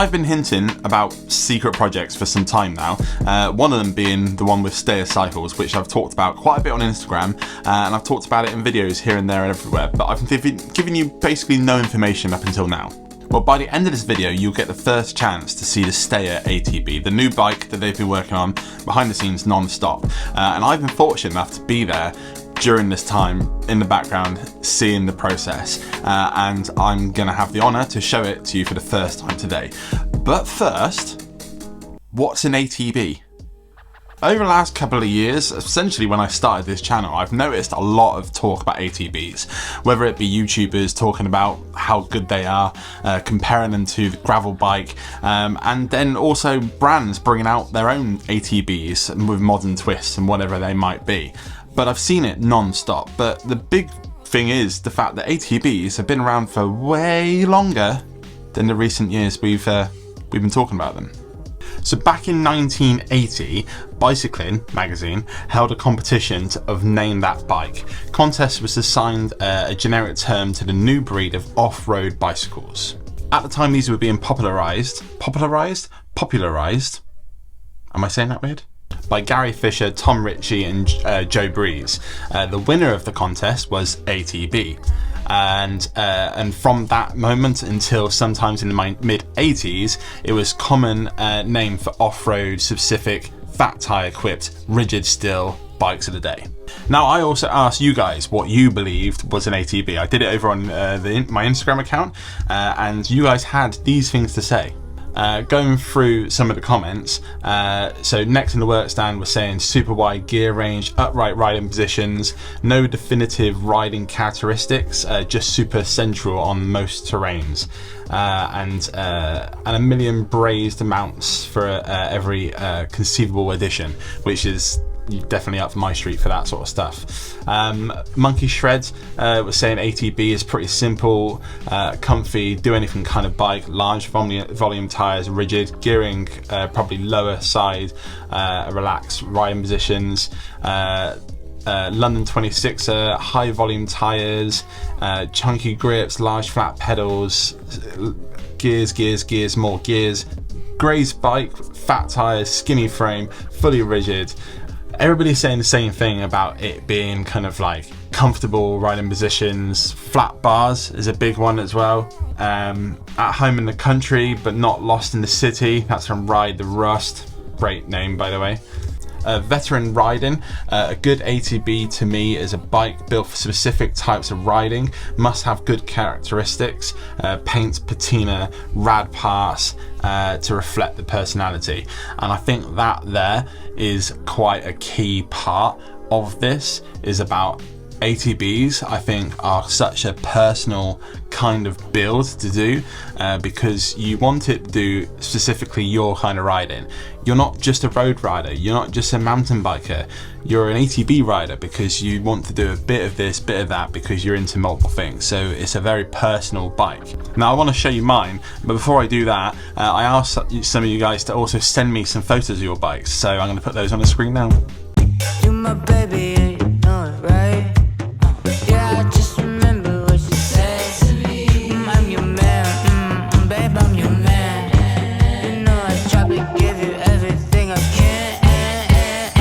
I've been hinting about secret projects for some time now, one of them being the one with Stayer cycles, which I've talked about quite a bit on Instagram, and I've talked about it in videos here and there and everywhere, but I've given you basically no information up until now. Well, by the end of this video, you'll get the first chance to see the Stayer ATB, the new bike that they've been working on behind the scenes non-stop. And I've been fortunate enough to be there during this time in the background, seeing the process. And I'm gonna have the honor to show it to you for the first time today. But first, what's an ATB? Over the last couple of years, essentially when I started this channel, I've noticed a lot of talk about ATBs, whether it be YouTubers talking about how good they are, comparing them to the gravel bike, and then also brands bringing out their own ATBs with modern twists and whatever they might be. But I've seen it non-stop. But the big thing is the fact that ATBs have been around for way longer than the recent years we've been talking about them. So back in 1980, Bicycling magazine held a competition of name that bike. Contest was assigned a generic term to the new breed of off-road bicycles. At the time these were being popularized, am I saying that weird? By Gary Fisher, Tom Ritchie and Joe Breeze. The winner of the contest was ATB. And from that moment until sometimes in the mid-80s, it was common name for off-road specific, fat tire equipped, rigid steel bikes of the day. Now, I also asked you guys what you believed was an ATB. I did it over on my Instagram account, and you guys had these things to say. Going through some of the comments, so next in the work stand was saying super wide gear range, upright riding positions, no definitive riding characteristics, just super central on most terrains, and a million brazed mounts for every conceivable edition, which is definitely up my street for that sort of stuff. Monkey Shreds was saying ATB is pretty simple, comfy, do anything kind of bike, large volume tires, rigid, gearing probably lower side, relaxed riding positions. London 26er, high volume tires, chunky grips, large flat pedals, gears, more gears, grazed bike, fat tires, skinny frame, fully rigid. Everybody's saying the same thing about it being kind of like comfortable riding positions. Flat bars is a big one as well. At home in the country but not lost in the city. That's from Ride the Rust. Great name, by the way. Veteran riding, a good ATB to me is a bike built for specific types of riding, must have good characteristics, paint, patina, rad parts to reflect the personality. And I think that there is quite a key part of this, is about ATBs. I think are such a personal kind of build to do, because you want it to do specifically your kind of riding. You're not just a road rider, you're not just a mountain biker, you're an ATB rider because you want to do a bit of this, bit of that, because you're into multiple things. So it's a very personal bike. Now I want to show you mine, but before I do that, I asked some of you guys to also send me some photos of your bikes, so I'm going to put those on the screen now. You my baby, and you know it, right? Yeah, I just remember what you said to me. I'm your man, babe, I'm your man. You know I try to give you everything I can.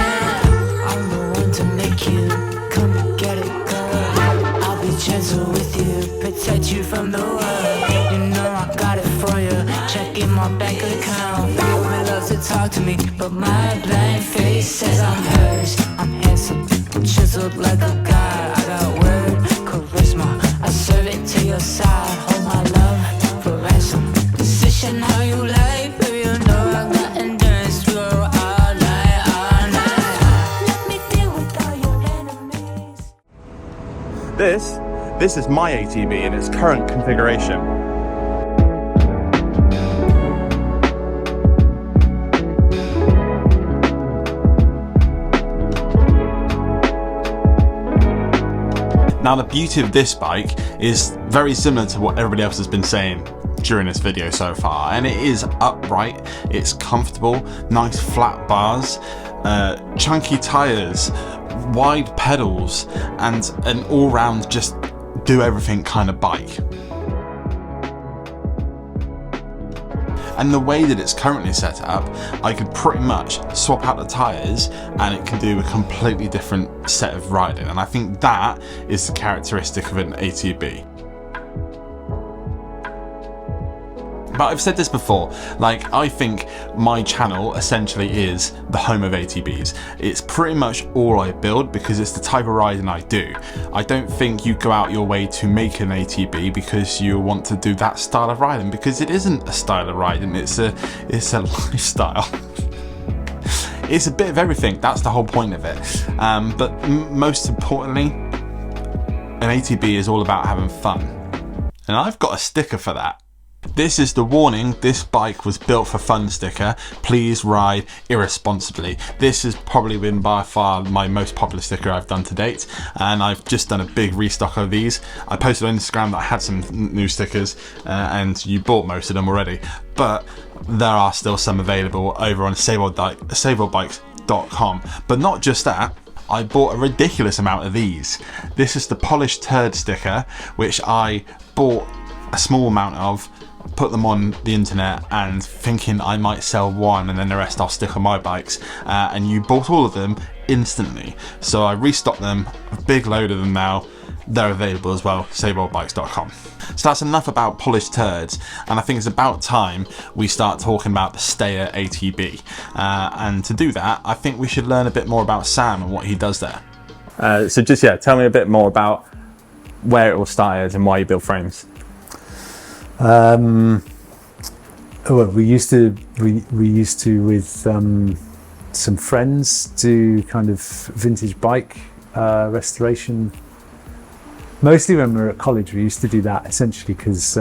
I'm the one to make you come and get it, girl. I'll be gentle with you, protect you from the world. You know I got it for you. Check in my bank account. You would love to talk to me, but my blank face says I'm hers. I'm handsome, chiseled like a god. I got word, charisma. I serve it to your side. Hold my love for ransom. Position how you like, baby. You know I got endurance. We go all night, all night. Let me deal with all your enemies. This is my ATB in its current configuration. Now the beauty of this bike is very similar to what everybody else has been saying during this video so far, and it is upright, it's comfortable, nice flat bars, chunky tires, wide pedals, and an all-round just do everything kind of bike. And the way that it's currently set up, I could pretty much swap out the tyres and it can do a completely different set of riding. And I think that is the characteristic of an ATB. But I've said this before, like, I think my channel essentially is the home of ATBs. It's pretty much all I build because it's the type of riding I do. I don't think you go out your way to make an ATB because you want to do that style of riding, because it isn't a style of riding, it's a lifestyle. It's a bit of everything, that's the whole point of it. But most importantly, an ATB is all about having fun. And I've got a sticker for that. This is the warning, this bike was built for fun sticker. Please ride irresponsibly. This has probably been by far my most popular sticker I've done to date, and I've just done a big restock of these. I posted on Instagram that I had some new stickers and you bought most of them already, but there are still some available over on stAyTB.com. But not just that, I bought a ridiculous amount of these. This is the polished turd sticker, which I bought a small amount of, put them on the internet and thinking I might sell one and then the rest I'll stick on my bikes, and you bought all of them instantly. So I restocked them, a big load of them now. They're available as well, stAyTB.com. So that's enough about polished turds, and I think it's about time we start talking about the Stayer ATB. And to do that, I think we should learn a bit more about Sam and what he does there. So just, tell me a bit more about where it all started and why you build frames. Well, we used to with some friends do kind of vintage bike restoration. Mostly when we were at college, we used to do that essentially because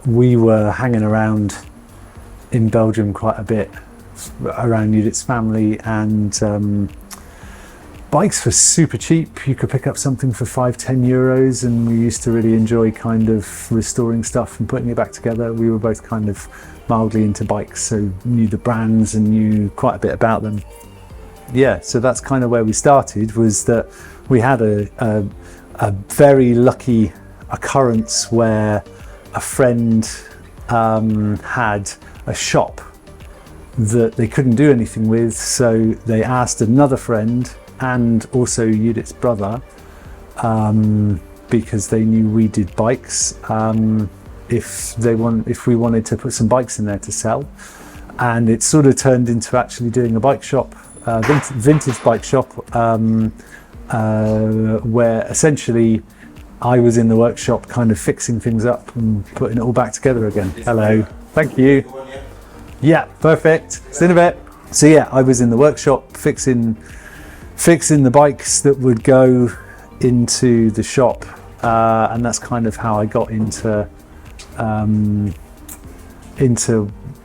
we were hanging around in Belgium quite a bit around Judith's family, and bikes were super cheap. You could pick up something for €5-10, and we used to really enjoy kind of restoring stuff and putting it back together. We were both kind of mildly into bikes, so knew the brands and knew quite a bit about them. Yeah, so that's kind of where we started, was that we had a very lucky occurrence where a friend had a shop that they couldn't do anything with, so they asked another friend and also Judith's brother, because they knew we did bikes, if we wanted to put some bikes in there to sell. And it sort of turned into actually doing a bike shop, vintage bike shop, where essentially I was in the workshop kind of fixing things up and putting it all back together again. Hello, thank you. Yeah, perfect, see you in a bit. So yeah, I was in the workshop fixing the bikes that would go into the shop, and that's kind of how I got into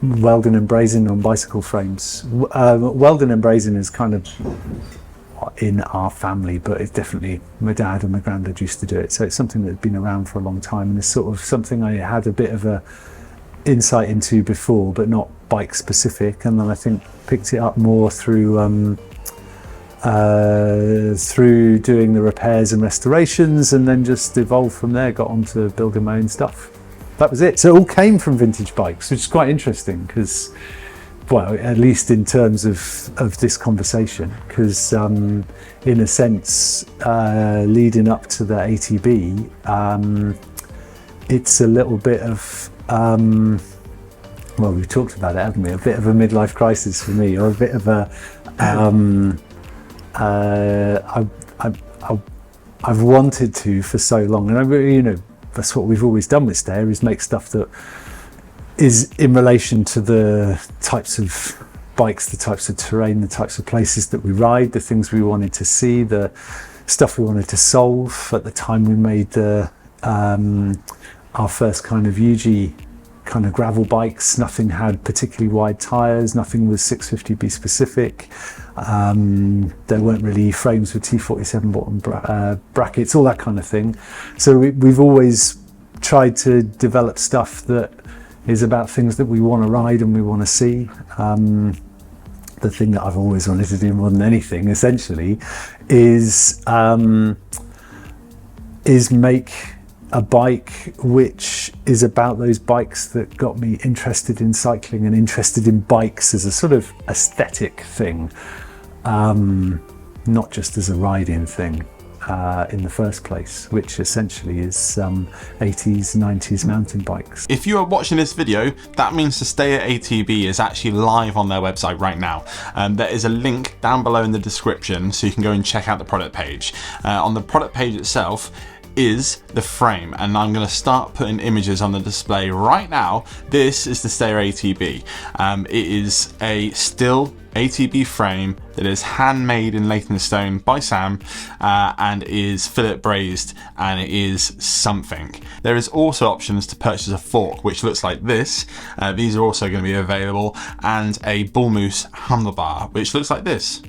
welding and brazing on bicycle frames. Welding and brazing is kind of in our family, but it's definitely my dad and my granddad used to do it, so it's something that had been around for a long time, and it's sort of something I had a bit of a insight into before, but not bike specific, and then I think picked it up more through doing the repairs and restorations, and then just evolved from there, got on to building my own stuff. That was it. So it all came from vintage bikes, which is quite interesting because, well, at least in terms of this conversation, because in a sense, leading up to the ATB, it's a little bit of, well, we've talked about it, haven't we? A bit of a midlife crisis for me, or a bit of a, I've wanted to for so long, and I really, that's what we've always done with Stayer, is make stuff that is in relation to the types of bikes, the types of terrain, the types of places that we ride, the things we wanted to see, the stuff we wanted to solve. At the time we made our first kind of UG kind of gravel bikes, nothing had particularly wide tyres, nothing was 650B specific. There weren't really frames with T47 bottom brackets, all that kind of thing. So we've always tried to develop stuff that is about things that we want to ride and we want to see. The thing that I've always wanted to do more than anything, essentially, is make a bike which is about those bikes that got me interested in cycling and interested in bikes as a sort of aesthetic thing, not just as a riding thing in the first place, which essentially is 80s, 90s mountain bikes. If you are watching this video, that means the Stayer ATB is actually live on their website right now. There is a link down below in the description so you can go and check out the product page. On the product page itself is the frame, and I'm going to start putting images on the display right now. This is the Stayer ATB. It is a still ATB frame that is handmade in Leytonstone by Sam, and is fillet brazed, and it is something. There is also options to purchase a fork which looks like this. These are also going to be available, and a bullmoose handlebar which looks like this.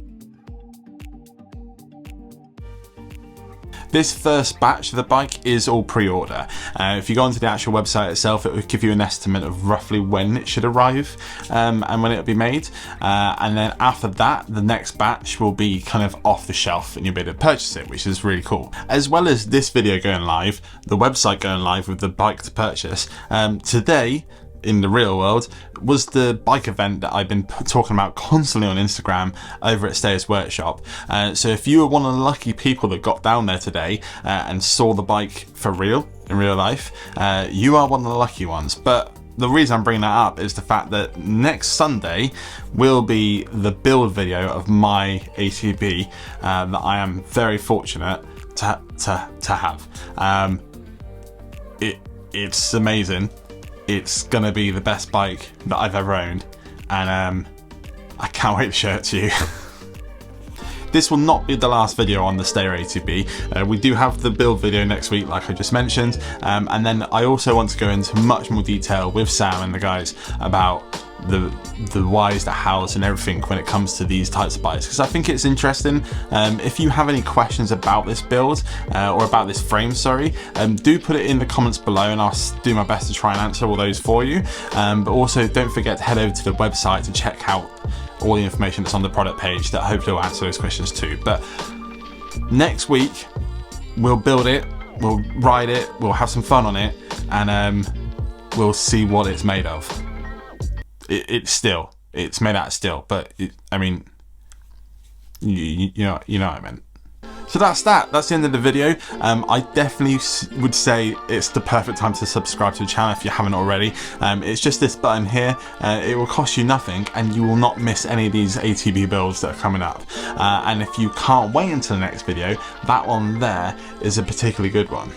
This first batch of the bike is all pre-order. If you go onto the actual website itself, it will give you an estimate of roughly when it should arrive and when it'll be made. And then after that, the next batch will be kind of off the shelf and you'll be able to purchase it, which is really cool. As well as this video going live, the website going live with the bike to purchase, today, in the real world, was the bike event that I've been talking about constantly on Instagram over at Stayer's Workshop. So if you were one of the lucky people that got down there today and saw the bike for real, in real life, you are one of the lucky ones. But the reason I'm bringing that up is the fact that next Sunday will be the build video of my ATB that I am very fortunate to have. It's amazing. It's gonna be the best bike that I've ever owned, and I can't wait to show it to you. This will not be the last video on the Stayer ATB. We do have the build video next week, like I just mentioned, and then I also want to go into much more detail with Sam and the guys about the whys, the hows, and everything when it comes to these types of bikes, because I think it's interesting. If you have any questions about this build or about this frame, do put it in the comments below, and I'll do my best to try and answer all those for you. But also don't forget to head over to the website to check out all the information that's on the product page that hopefully will answer those questions too. But next week we'll build it, we'll ride it, we'll have some fun on it, and we'll see what it's made of. It's made out of steel, but I mean, you know what I meant. So that's the end of the video. I definitely would say it's the perfect time to subscribe to the channel if you haven't already. It's just this button here. It will cost you nothing, and you will not miss any of these ATB builds that are coming up. And if you can't wait until the next video, that one there is a particularly good one.